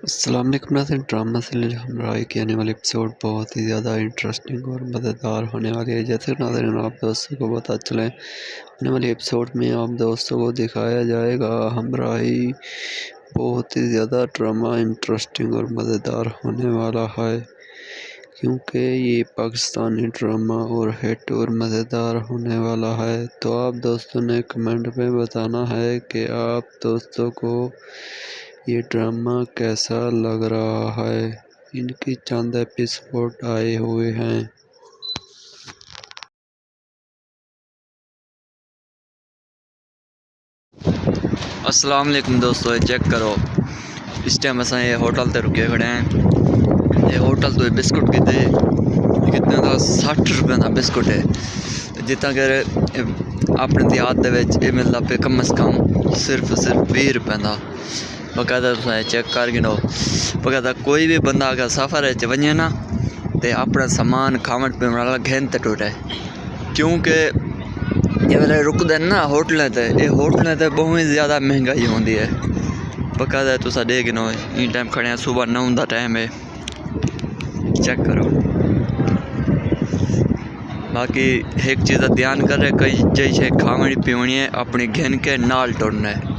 अस्सलाम वालेकुम नाज़रीन। ड्रामा सीरियल हमराही की आने वाली एपिसोड बहुत ही ज़्यादा इंटरेस्टिंग और मज़ेदार होने वाली है। जैसे नाज़रीन आप दोस्तों को पता चले, आने वाली एपिसोड में आप दोस्तों को दिखाया जाएगा हमराही बहुत ही ज़्यादा ड्रामा इंटरेस्टिंग और मज़ेदार होने वाला है, क्योंकि ये पाकिस्तानी ड्रामा और हिट और मज़ेदार होने वाला है। तो आप दोस्तों ने कमेंट में बताना है कि आप दोस्तों को ये ड्रामा कैसा लग रहा है। इनकी चंद एपिसोड आए हुए हैं। अस्सलाम वालेकुम दोस्तों, ये चेक करो। इस टाइम असां ये होटल ते रुके खड़े हैं। ये होटल तो बिस्कुट कितने का 60 रुपये का बिस्कुट है, जितना कि अपने याद दे मिलता पे कम अज़ कम सिर्फ 20 रुपये का। बकायदा तुम चेक कर गिनो। बकायदा कोई भी बंदा अगर सफ़र वजे ना तो अपना सामान खावन पीवन वाला घेन ते टुटे, क्योंकि ये वेले रुकते ना होटलें ते। ये होटलें ते बहुत ही ज़्यादा महंगाई होती है। बकायदा तुसा देख गिनो, इन टाइम खड़े हैं, सुबह 9 का टाइम है। चेक करो। बाकी एक चीज़ का ध्यान करे, कई जैसे खावनी पीवनी है अपनी घेन के नाल टुरना है।